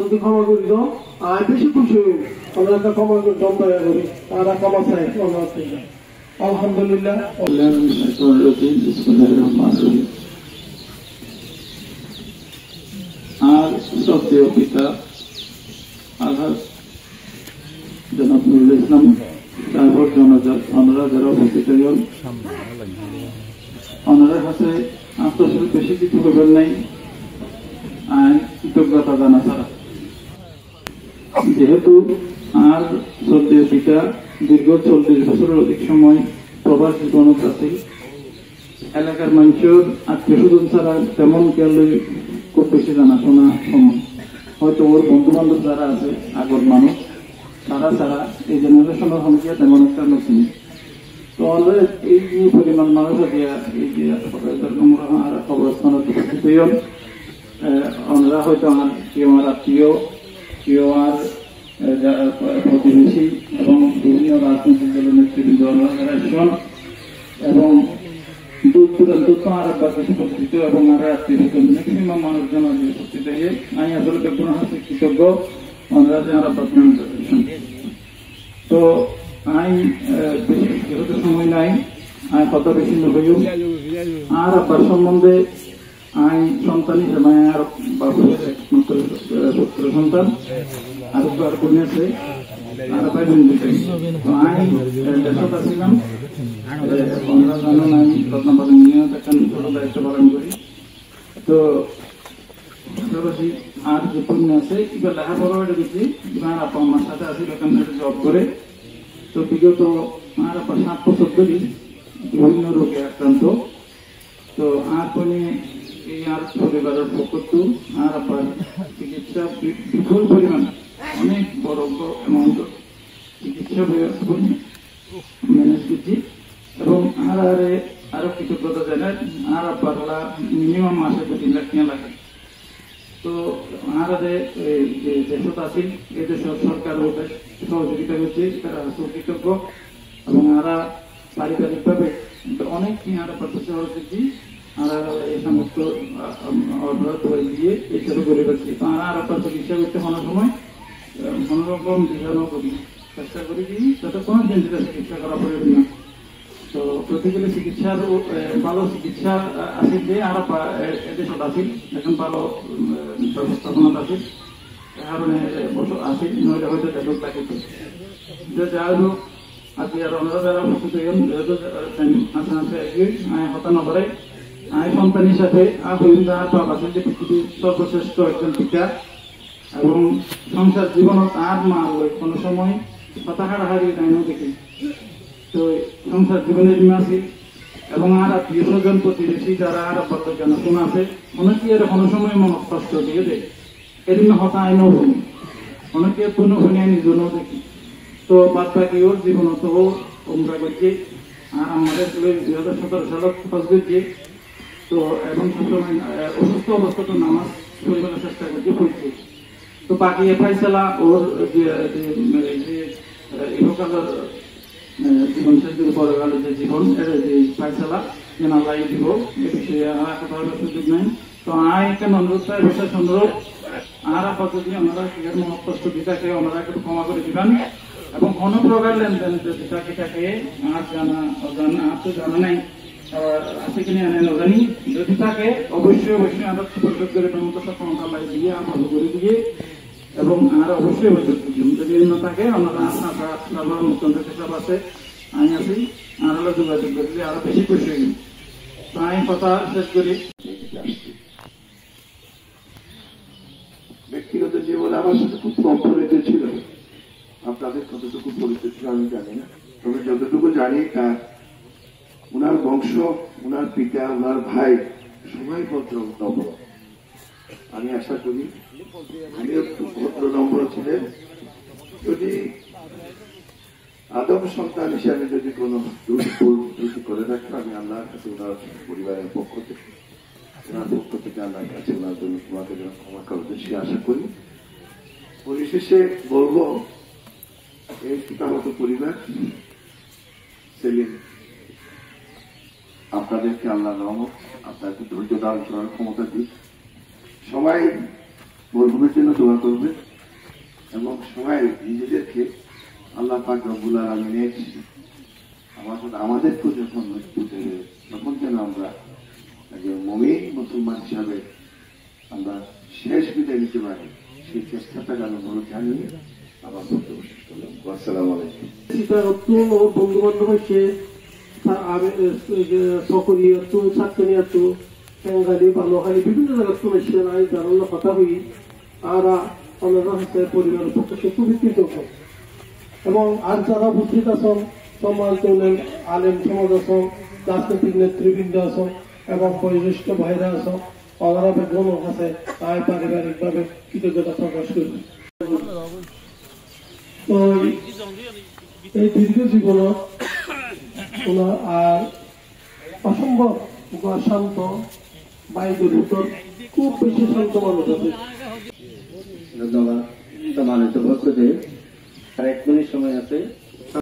যদি ক্ষমা করি তো আর বেশি খুশি হই আমরা একটা ক্ষমা করি দয়া করি তারা ক্ষমা চাই আমরা থেকে আলহামদুলিল্লাহ। আর শ্রদ্ধেয় পিতা আলহাজ জনাব নুরুল ইসলাম তারপর ওনারা যারা উপস্থিত হইল ওনাদের কাছে আসলে বেশি কিছু করবেন নাই কৃতজ্ঞতা জানা ছাড়া। যেহেতু আর শ্রদ্ধেয় পিতা দীর্ঘ 40 বছরের অধিক সময় প্রবাস জীবনত আছে, এলাকার মানুষের আত্মীয় স্বজন ছাড়া তেমন কেউ খুব বেশি জানাশোনা সময় হয়তো ওর বন্ধু বান্ধব যারা আছে আগর মানুষ তারা ছাড়া এই জেনারেশনের সংখ্যা তেমন একটা নতুন। তো অলরেডি এই যে পরিমাণ মানুষ দিয়া এই যে কবরস্থানের উপস্থিত হইন ওনারা হয়তো আমার কেউ আমার আত্মীয় কেউ আর প্রতিবেশী এবং বিভিন্ন রাজনৈতিক দলের নেতৃবৃন্দ আসন এবং দূর দূরান্ত আর বেশি উপস্থিত এবং আর আত্মীয় স্বজন ম্যাক্সিমাম মানুষজন উপস্থিত হয়ে আমি আসলে বেগুন হাসি কৃতজ্ঞ ওনারা যে আর তো আমি যেহেতু সময় নাই আমি কত বেশি হইও আর আব্বার সম্বন্ধে আমি সন্তান হিসেবে আর বাবুর একমাত্র পুত্র সন্তান আর আর বোন আছে আর ভাই বোন তো আমি দেশত আছিলাম আমরা জানেন আমি রত্নাপাড়া নিয়ে এখন ছোট দায়িত্ব পালন করি। তো পাশাপাশি আর যে পুণ্য আছে এবার লেখাপড়া দেখছি আর আপা আমার সাথে আছি ওখানে জব করে। তো বিগত আর আপা 7 বছর ধরে বিভিন্ন রোগে আক্রান্ত। তো আর কোনে এই আর পরিবারের পক্ষ আর আবার চিকিৎসা বিপুল পরিমাণ অনেক বড় অ্যামাউন্ট চিকিৎসা ম্যানেজ করছি এবং আরো কৃতজ্ঞতা জানাই আর আব্বারা মিনিমাম মাসে 2-3 লাখ টাকা লাগে। তো আমাদের যে দেশত আছে এই দেশের সরকার সহযোগিতা করছে তারা কৃতজ্ঞ এবং আমরা পারিবারিকভাবে অনেক আর প্রচেষ্টা করছি আর এই সমস্ত দিয়ে এইসব করে রাখছি। তো আর আপনার চিকিৎসা করতে হওয়ার সময় কোনোরকম বিধানও করি চেষ্টা করি দিই যাতে কোনো দিন চিকিৎসা করা প্রয়োজন না। তো প্রতিগুলি চিকিৎসার ভালো চিকিৎসা আছে যে আর এদেশত আছে এখন ভালো ব্যবস্থাপনা আছে কারণে বছর আছে নইলে হয়তো ডেভেলপ লাগে যাই হোক আজকে আর ওনারা যারা উপস্থিত যেহেতু আছে হতানো করে আমি সন্তান হিসাবে হইন্দার বাবা যে পৃথিবীর সর্বশ্রেষ্ঠ একজন পিতা এবং সংসার জীবনত আর মা কোনো সময় হতাশার হারিয়ে তাইও দেখি। তো সংসার জীবনের আছে এবং আর আত্মীয় স্বজন প্রতিবেশী যারা আর জানাশোনা আছে অনেকে এর কোনো সময় মন কষ্ট দিয়ে দেয় এদিন হতায় নবনি অনেকে পুনঃ শুনিয়ে নিজনও দেখি। তো বাদ বাকি ওর জীবনত তোমরা করছে আর আমাদের 2017 সালত খোঁজ করছে। তো এবং সবসময় অসুস্থ অবস্থাতে নামাজ পরিমাণের চেষ্টা করছে পড়ছে। তো বাকি ফাইসালা ওর যে ইহকালের জীবন শেষ করে পরে গেল যে জীবন এর যে ফাইসালা যেন আল্লাহ দিব এ বিষয়ে আমার কথা বলার সুযোগ নেই। তো কেন অনুরোধ চাই বিশেষ অনুরোধ আর আপাতত যদি আমরা মহৎ কষ্ট দিতাকে ওনারা একটু ক্ষমা করে দিবেন এবং কোনো প্রকার লেনদেন যদি তাকে আর জানা অজানা আর তো জানা নাই আছে কিনে আনেন জানি যদি থাকে অবশ্যই আমরা সুযোগ করে ক্ষমতা লাই দিয়ে ভালো করে দিয়ে এবং আর অবশ্যই যদি না থাকে আমরা আপনার মুখ্যমন্ত্রী হিসাব আছে আমি আছি আর যোগাযোগ করলে আরো বেশি খুশি হই। তো আমি কথা শেষ করি। ব্যক্তিগত জীবনে আমার সাথে খুব কম পরিচয় ছিল, আপনাদের কতটুকু পরিচয় ছিল আমি জানি না, তবে যতটুকু জানি তার উনার বংশ উনার পিতা উনার ভাই সবাই ভদ্র নম্র। আমি আশা করি আমিও ভদ্র নম্র ছিলেন। যদি আদম সন্তান হিসাবে যদি কোনো ত্রুটি করে থাকতো আমি আল্লাহর কাছে ওনার পরিবারের পক্ষ থেকে আল্লাহর কাছে ওনার জন্য তোমাকে যেন ক্ষমা করতে সে আশা করি। পরিশেষে বলবো এই পিতাগত পরিবার সেলিম আপনাদেরকে আল্লাহ রহমত আপনাকে ধৈর্য ধারণ করার ক্ষমতা দিক। সবাই মরহুমের জন্য দোয়া করবেন এবং সবাই নিজেদেরকে আল্লাহ পাক রব্বুল আলামিনের আমাদেরকে যখন মৃত্যু দেবে তখন যেন আমরা একজন মুমিন মুসলমান হিসাবে আমরা শেষ বিদায় নিতে পারি সেই চেষ্টাটা যেন মনে জানিয়ে আমার বক্তব্য শেষ করলাম। আসসালামু আলাইকুম। বন্ধু বান্ধব হচ্ছে সকরিয়াতো ছাত্রনিয়াতো সেঙ্গালি বালোহালি বিভিন্ন জায়গা শুনেছি আমি জানানোর কথা হই আর আমরা হচ্ছে পরিবারের পক্ষে খুবই কৃতজ্ঞ এবং আর যারা উপস্থিত আছেন সমাজ আলেম সমাজ আছেন রাজনৈতিক নেতৃবৃন্দ আছেন এবং বয়োজ্যেষ্ঠ ভাইরা আছেন ওনারা বেগমের কাছে তাই পারিবারিকভাবে কৃতজ্ঞতা প্রকাশ করি। তো এই দীর্ঘ জীবনত ওনার আর অসম্ভব শান্ত বাইরের ভিতর খুব বেশি শান্ত মানুষ আছে। ধন্যবাদ। সম্মানিত বক্তব্যে আর 1 মিনিট সময় আছে।